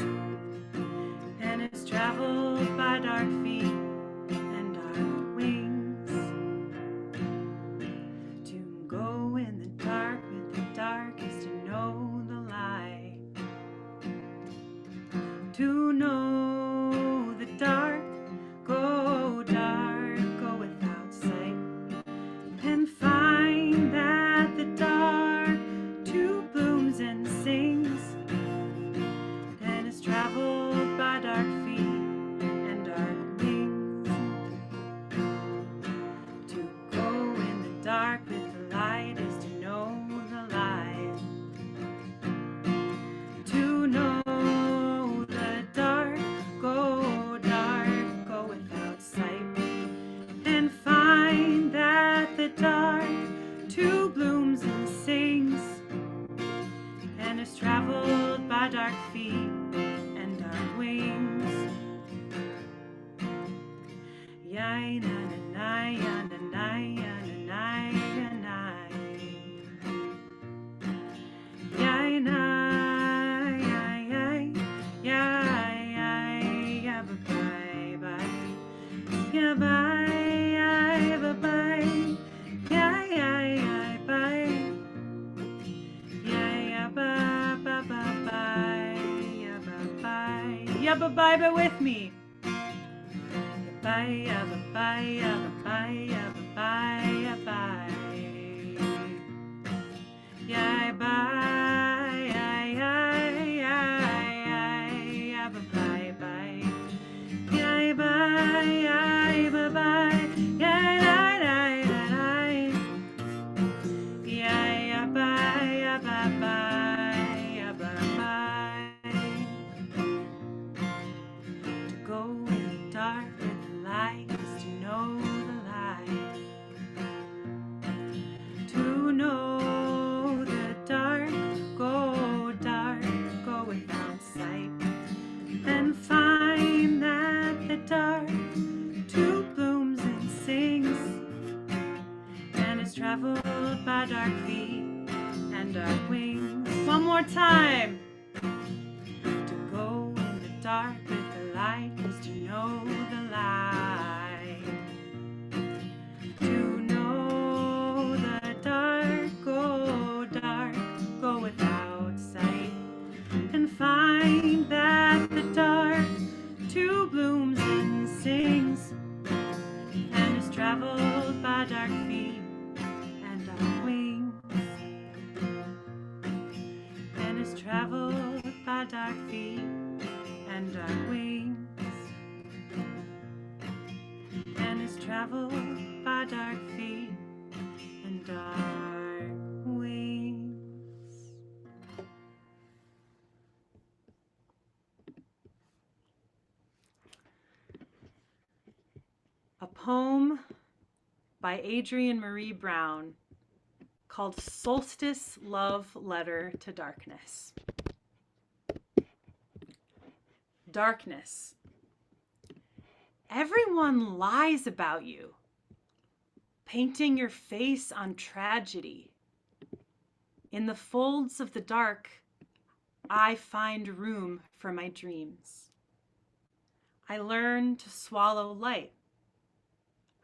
and is traveled by dark feet and dark wings. To go in the dark with the dark is to know the light. To know the dark, go without sight. And find that the dark too blooms and sings, and is traveled by dark feet and dark wings. To go in the dark with the light is to know the light. To know the dark, go without sight. And find that the dark too blooms and sings, and is traveled by dark feet and dark wings. Ya na na na ya na na ya na na ya na. Ya na ya ya ya ya bye bye. Ya bye ya bye. Ya ya bye. Ya ba ba ba bye. Ya ba bye. Ya ba bye, but with me. Bye ya ba bye ya ba bye ya ba bye ya bye. Ya bye ya ya ba bye bye. Ya bye ya ba bye ya la la la. Ya bye ya ba bye ya ba bye. To go in the dark with the light is to know the light. To know the dark, go without sight. And find that the dark too blooms and sings, and is traveled by dark feet and dark wings. One more time. To go in the dark with the light is to know the light. To know the dark, go without sight. And find that the dark too blooms and sings, and is traveled by dark feet and dark wings. And is traveled by dark feet and dark wings. And is traveled by dark feet and dark wings. A poem by Adrienne Marie Brown called Solstice Love Letter to Darkness. darkness. Everyone lies about you, painting your face on tragedy. In the folds of the dark, I find room for my dreams. I learn to swallow light.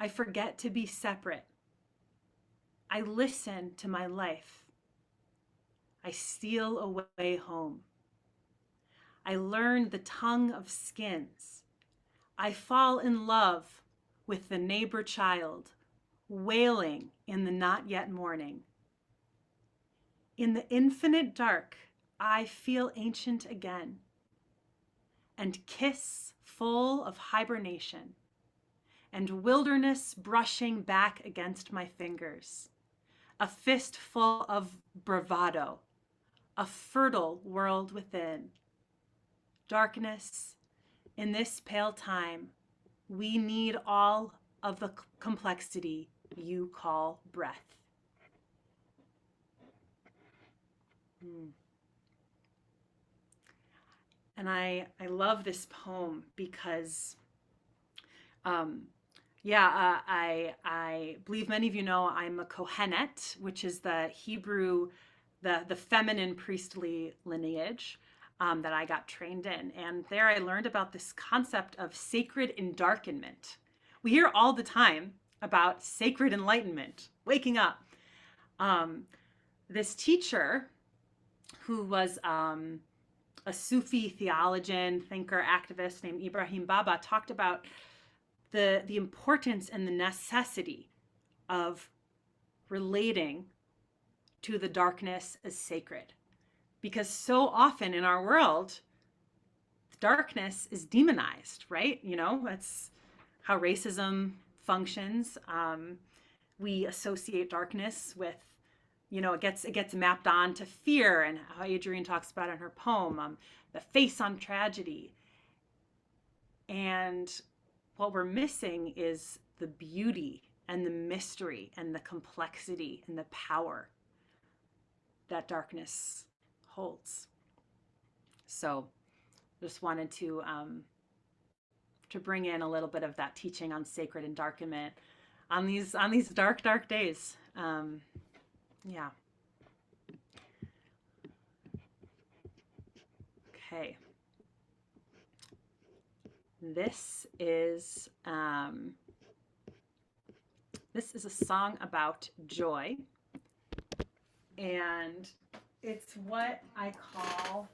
I forget to be separate. I listen to my life. I steal away home. I learn the tongue of skins. I fall in love with the neighbor child, wailing in the not yet morning. In the infinite dark, I feel ancient again, and kiss full of hibernation, and wilderness brushing back against my fingers, a fistful of bravado, a fertile world within. Darkness, in this pale time, we need all of the complexity you call breath. And I love this poem because, I believe many of you know I'm a Kohenet, which is the Hebrew, the feminine priestly lineage that I got trained in. And there I learned about this concept of sacred endarkenment. We hear all the time about sacred enlightenment, waking up. This teacher who was a Sufi theologian, thinker, activist named Ibrahim Baba talked about the importance and the necessity of relating to the darkness as sacred. Because so often in our world, darkness is demonized, right? You know, that's how racism functions. We associate darkness with, you know, it gets mapped on to fear, and how Adrienne talks about in her poem, the face on tragedy. And what we're missing is the beauty and the mystery and the complexity and the power that darkness holds. So just wanted to bring in a little bit of that teaching on sacred endarkenment on these dark days. Yeah. Okay. This is a song about joy, and it's what I call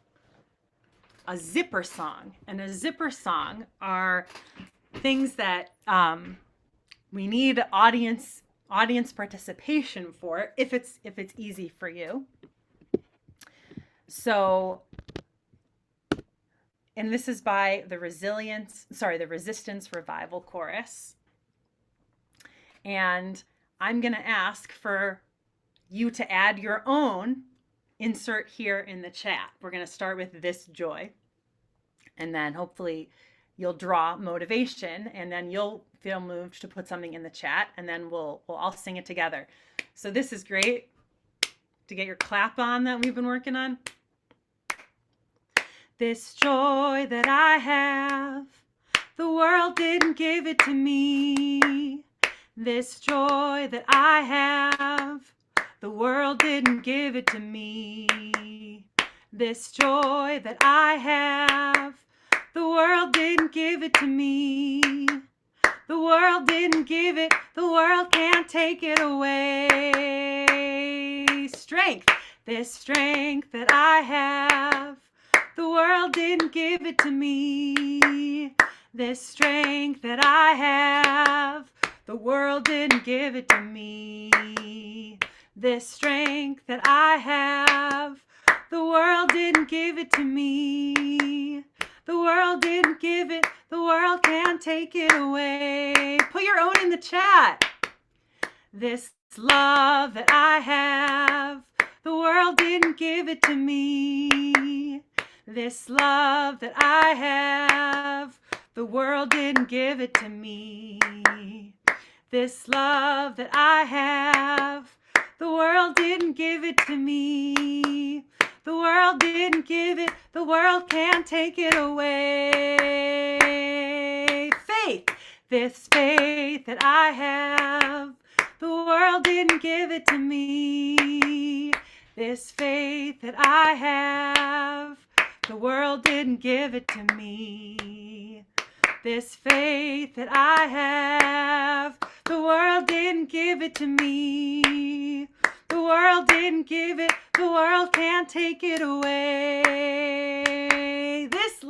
a zipper song. And a zipper song are things that we need audience participation for if it's easy for you. So, and this is by the Resistance Revival Chorus. And I'm going to ask for you to add your own insert here in the chat. We're going to start with this joy, and then hopefully you'll draw motivation, and then you'll feel moved to put something in the chat, and then we'll all sing it together. So this is great to get your clap on that we've been working on. This joy that I have, the world didn't give it to me. This joy that I have, the world didn't give it to me. This joy that I have, the world didn't give it to me. The world didn't give it, the world can't take it away. Strength, this strength that I have, the world didn't give it to me. This strength that I have, the world didn't give it to me. This strength that I have, the world didn't give it to me. The world didn't give it, the world can't take it away. Put your own in the chat. This love that I have, the world didn't give it to me. This love that I have, the world didn't give it to me. This love that I have, the world didn't give it to me. The world didn't give it, the world can't take it away. Faith, this faith that I have, the world didn't give it to me. This faith that I have, the world didn't give it to me. This faith that I have, the world didn't give it to me. The world didn't give it, the world can't take it away. This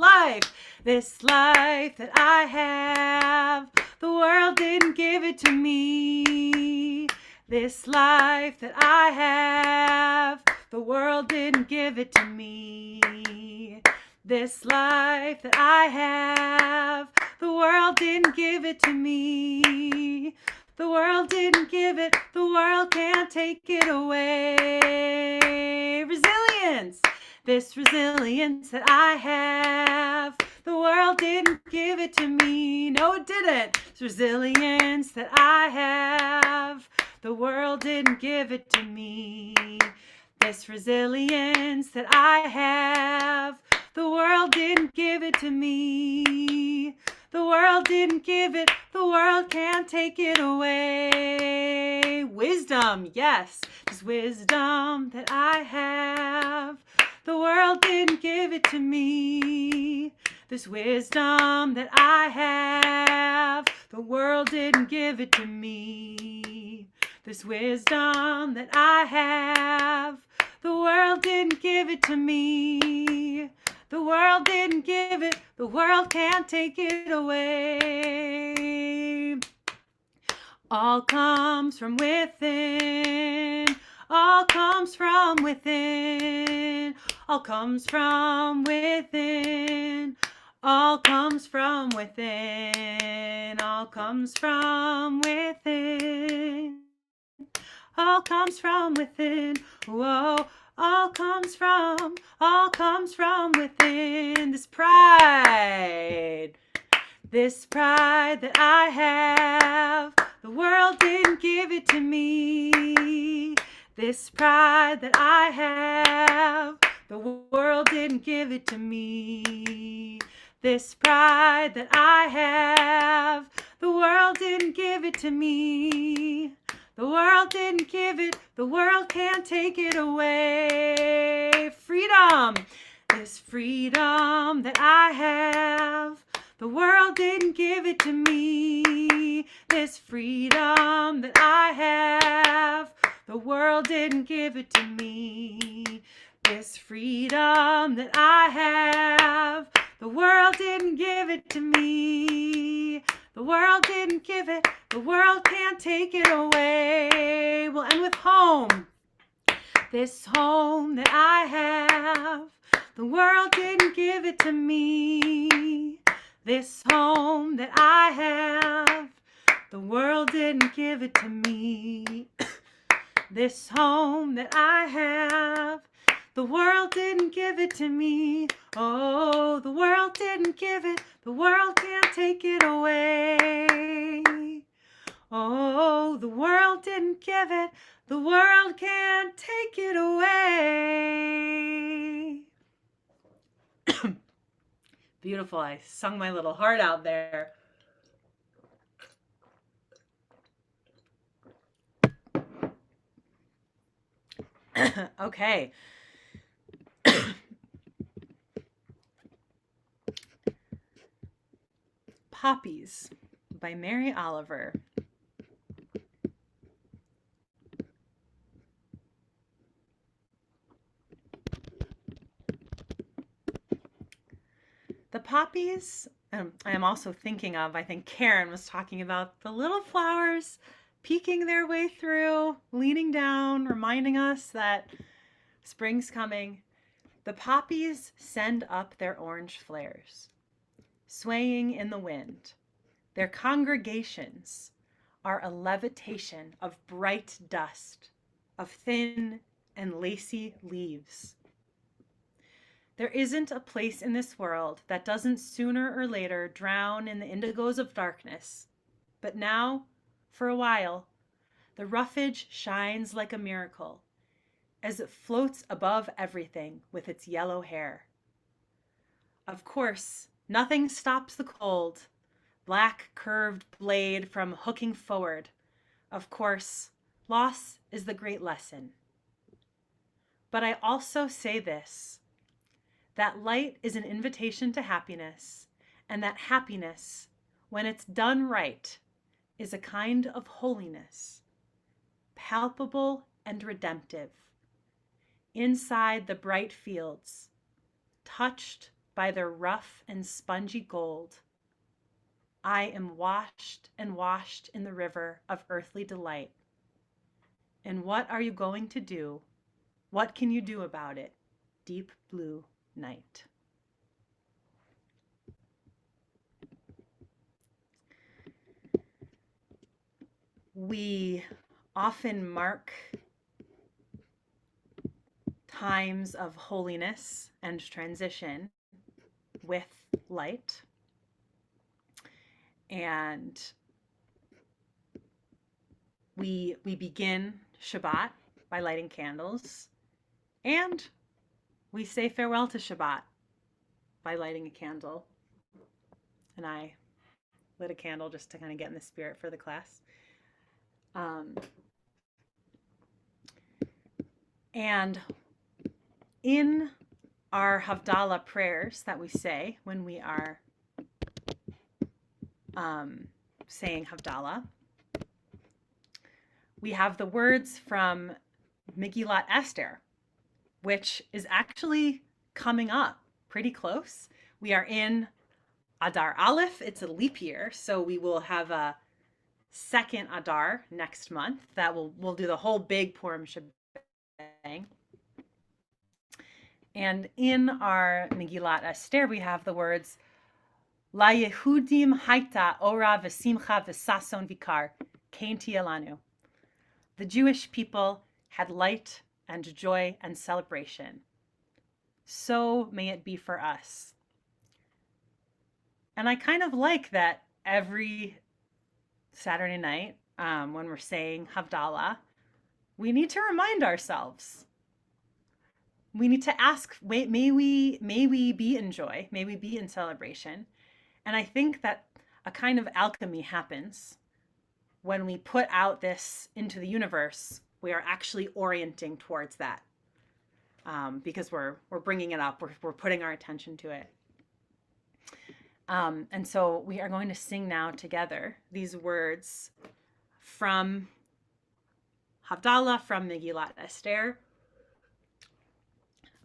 life that I have, the world didn't give it to me. This life that I have, the world didn't give it to me. This life that I have, the world didn't give it to me. The world didn't give it, the world can't take it away. Resilience, this resilience that I have, the world didn't give it to me. No, it didn't. This resilience that I have, the world didn't give it to me. This resilience that I have, the world didn't give it to me. The world didn't give it, the world can't take it away. Wisdom, yes, this wisdom that I have, the world didn't give it to me. This wisdom that I have, the world didn't give it to me. This wisdom that I have, the world didn't give it to me. The world didn't give it, the world can't take it away. All comes from within, all comes from within, all comes from within, all comes from within, all comes from within, all comes from within, whoa. All comes from within. This pride that I have, the world didn't give it to me. This pride that I have, the world didn't give it to me. This pride that I have, the world didn't give it to me. The world didn't give it, the world can't take it away. Freedom, this freedom that I have, the world didn't give it to me. This freedom that I have, the world didn't give it to me. This freedom that I have, the world didn't give it to me. The world didn't give it, the world can't take it away. We'll end with home. This home that I have, the world didn't give it to me. This home that I have, the world didn't give it to me. This home that I have, the world didn't give it to me. Oh, the world didn't give it, the world can't take it away. Oh, the world didn't give it, the world can't take it away. Beautiful. I sung my little heart out there. Okay. Poppies by Mary Oliver. The poppies, I am also thinking of, I think Karen was talking about the little flowers peeking their way through, leaning down, reminding us that spring's coming. The poppies send up their orange flares, swaying in the wind. Their congregations are a levitation of bright dust, of thin and lacy leaves. There isn't a place in this world that doesn't sooner or later drown in the indigos of darkness. But now, for a while, the roughage shines like a miracle, as it floats above everything with its yellow hair. Of course, nothing stops the cold, black curved blade from hooking forward. Of course, loss is the great lesson. But I also say this, that light is an invitation to happiness, and that happiness, when it's done right, is a kind of holiness, palpable and redemptive. Inside the bright fields, touched by their rough and spongy gold, I am washed and washed in the river of earthly delight. And what are you going to do? What can you do about it? Deep blue night. We often mark times of holiness and transition with light. And we begin Shabbat by lighting candles, and we say farewell to Shabbat by lighting a candle. And I lit a candle just to kind of get in the spirit for the class. And in our Havdalah prayers that we say when we are saying Havdalah, we have the words from Megillat Esther, which is actually coming up pretty close. We are in Adar Aleph. It's a leap year, so we will have a second Adar next month. That we'll do the whole big Purim shebang. And in our Megillat Esther, we have the words La Yehudim Haita Ora V'Simcha V'Sason Vikar Kain Tia Lanu. The Jewish people had light and joy and celebration. So may it be for us. And I kind of like that every Saturday night, when we're saying Havdalah, we need to remind ourselves. We need to ask, wait, may we be in joy? May we be in celebration? And I think that a kind of alchemy happens when we put out this into the universe. We are actually orienting towards that, because we're bringing it up. We're putting our attention to it. And so we are going to sing now together these words from Havdalah, from Megillat Esther,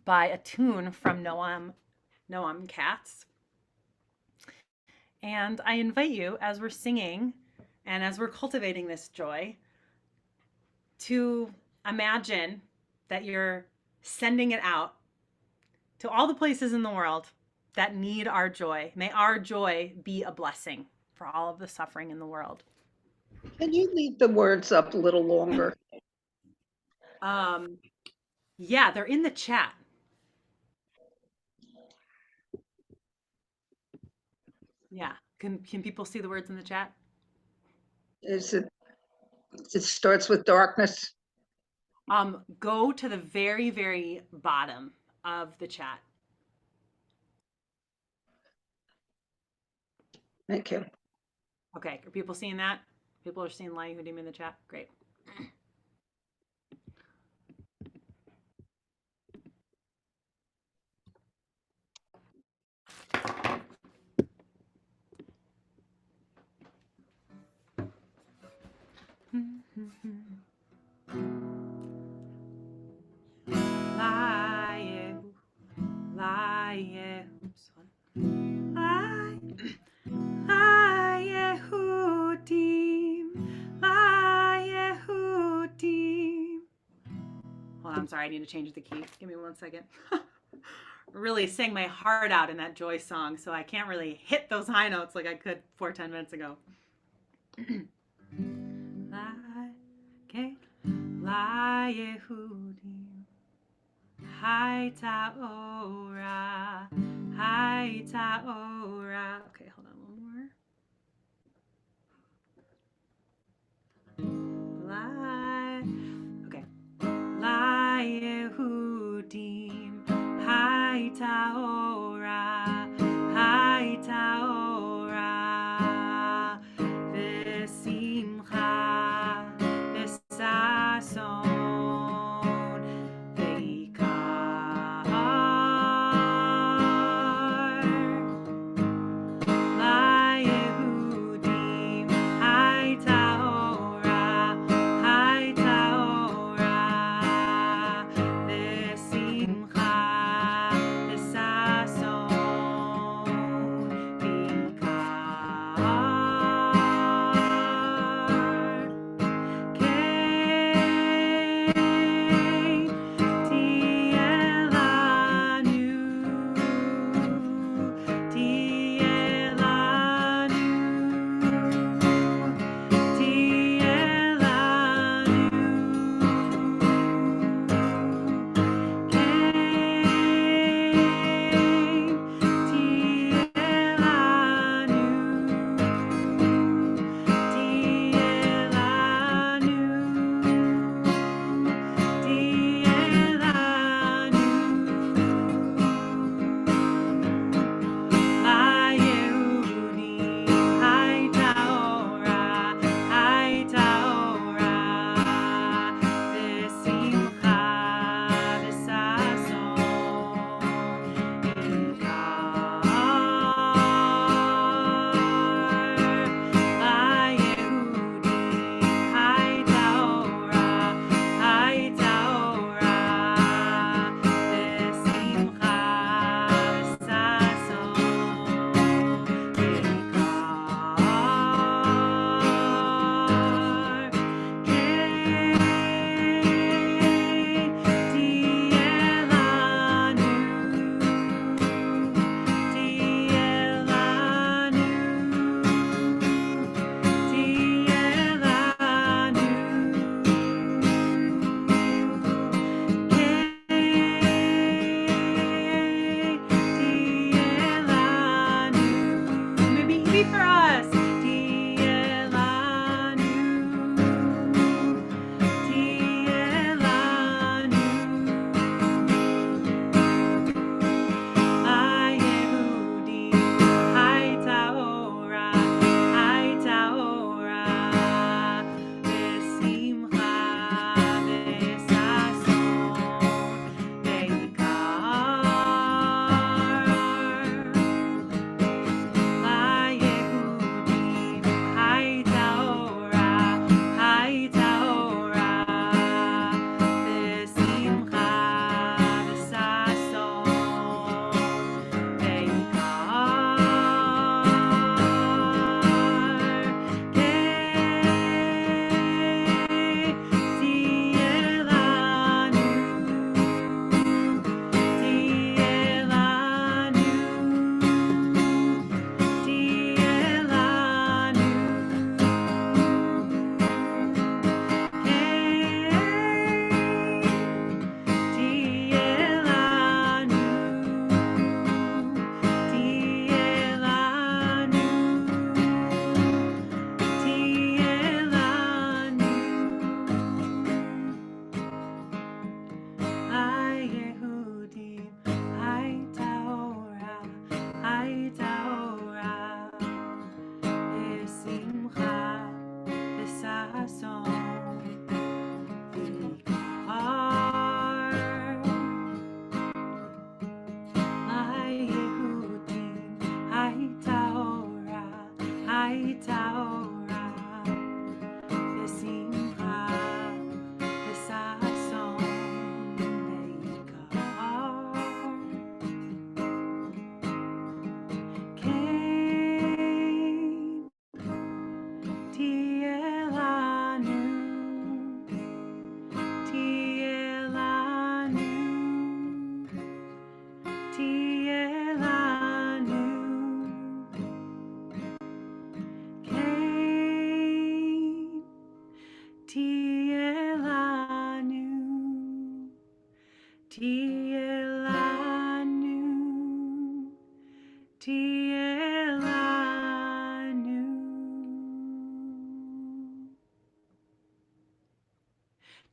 by a tune from Noam Katz. And I invite you, as we're singing and as we're cultivating this joy, to imagine that you're sending it out to all the places in the world that need our joy. May our joy be a blessing for all of the suffering in the world. Can you leave the words up a little longer? Yeah, they're in the chat. Yeah, can people see the words in the chat? It starts with darkness. Go to the very, very bottom of the chat. Thank you. Okay, are people seeing that? People are seeing La Yehudim in the chat? Great. Hold on, I'm sorry, I need to change the key. Give me 1 second. Really sang my heart out in that joy song, so I can't really hit those high notes like I could 10 minutes ago. La Yehudim Haita Ora Haita Ora. Okay, hold on, one more. Okay. La Yehudim, Hai Taora, Hai Taora, V'simcha, V'sason, V'ikar, LaYehudim, Hai Taora, Hai Taora, V'simcha, V'sason, V'ikar.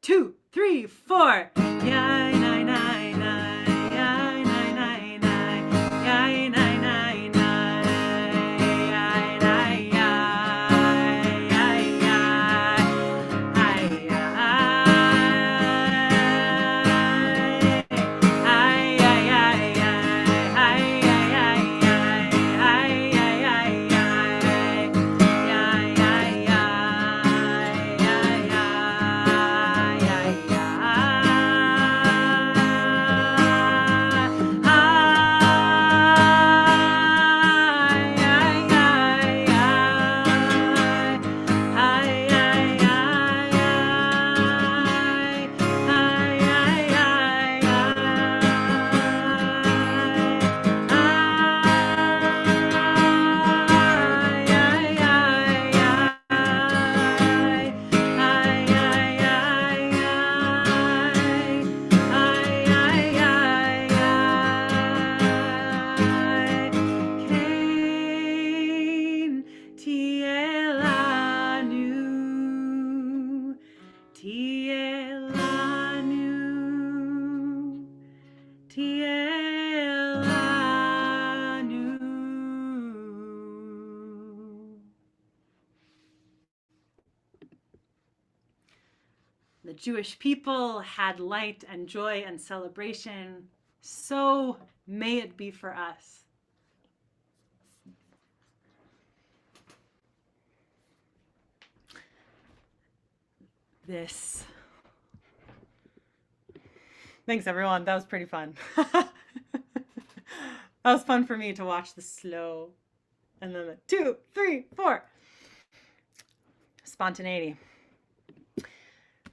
Two. 3, 4. Yai, nai, nai, nai. Yai, nai, nai, nai. Yai, nai, nai, nai. Yai, nai, yai. Yai, yai. Ai, The Jewish people had light and joy and celebration, so may it be for us. This. Thanks, everyone. That was pretty fun. That was fun for me to watch the slow. And then the 2, 3, 4. Spontaneity.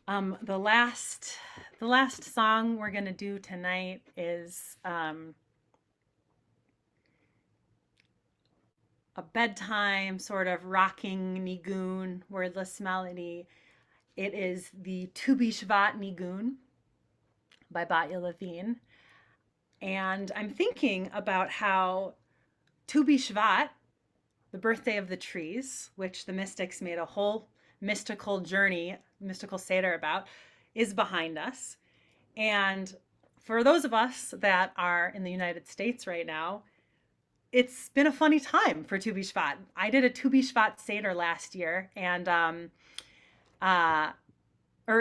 The last song we're gonna do tonight is a bedtime sort of rocking nigun, wordless melody. It is the Tu B'Shvat Nigun by Batya Levine. And I'm thinking about how Tu B'Shvat, the birthday of the trees, which the mystics made a whole mystical journey, mystical Seder about, is behind us. And for those of us that are in the United States right now, it's been a funny time for Tu B'Shvat. I did a Tu B'Shvat Seder last year, and it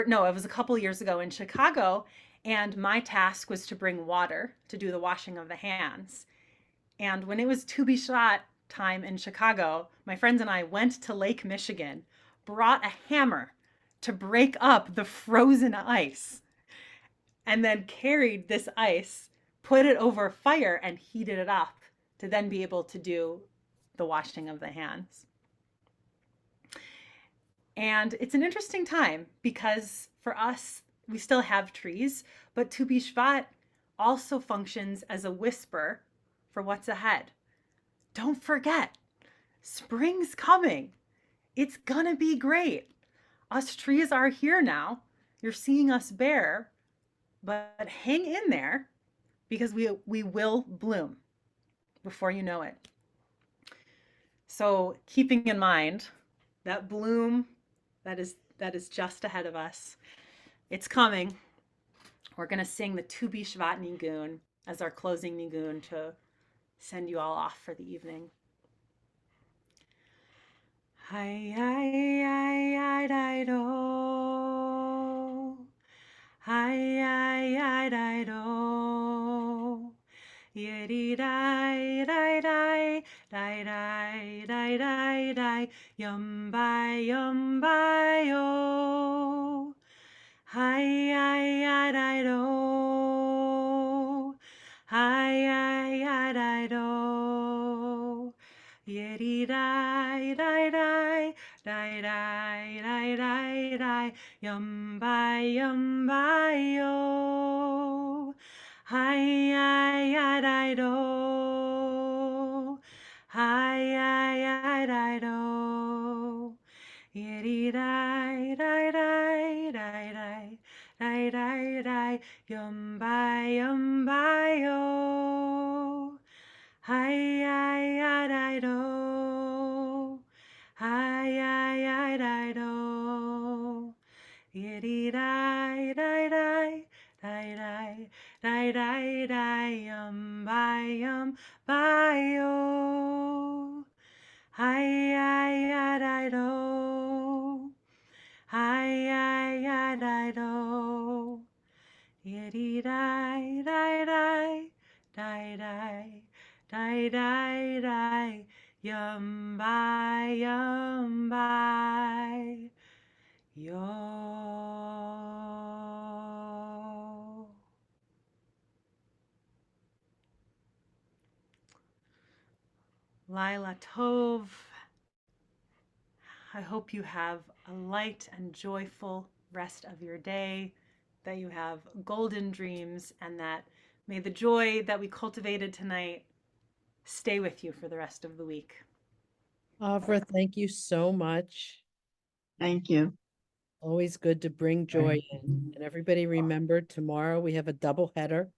was a couple years ago in Chicago, and my task was to bring water to do the washing of the hands. And when it was Tu B'Shvat time in Chicago, my friends and I went to Lake Michigan, brought a hammer to break up the frozen ice, and then carried this ice, put it over fire, and heated it up to then be able to do the washing of the hands. And it's an interesting time because for us, we still have trees, but Tu B'Shvat also functions as a whisper for what's ahead. Don't forget, spring's coming. It's gonna be great. Us trees are here now. You're seeing us bare, but hang in there because we will bloom before you know it. So keeping in mind that bloom that is just ahead of us, it's coming. We're gonna sing the Tu B'Shvat Nigun as our closing nigun to send you all off for the evening. Hi, hi, hi, hi, hi, do. Hi, hi, hi, hi, do. Yiddy, die, die, die, die, die, die, die, die, yum, bye, yo. Hi, hi, hi, hi, do. Hi, hi, hi, hi, do. Yiddy, die, die, die, die, die, die, die, die, yum, bye, yo. Hi, hi, hi, hi, do. Hi, hi, hi, hi, do. Yiddy, die, die, die, die, die, die, die, die, yum, bye, yo. Hi, hi, hi, hi, do. Hi, hi, hi, hi, do. Yiddy, die, die. bye, yum bye, yum bye, yo. Laila Tov. I hope you have a light and joyful rest of your day, that you have golden dreams, and that may the joy that we cultivated tonight stay with you for the rest of the week. Avra, thank you so much. Thank you. Always good to bring joy in. And everybody remember, tomorrow we have a double header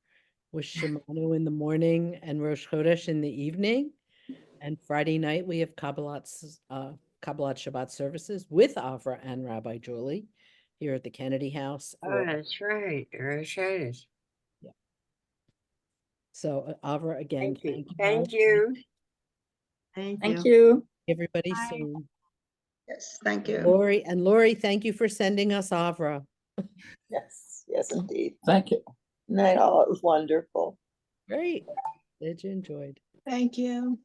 with Shimano in the morning and Rosh Chodesh in the evening. And Friday night we have Kabbalat Shabbat services with Avra and Rabbi Julie here at the Kennedy House. Oh, that's right. Rosh Chodesh. Yeah. So Avra, again, Thank you. thank you. Thank you. Thank you. Everybody Bye. soon. Yes, thank you. Lori, thank you for sending us Avra. Yes, yes, indeed. Thank you. Night all, it was wonderful. Great. Did you enjoyed? Thank you.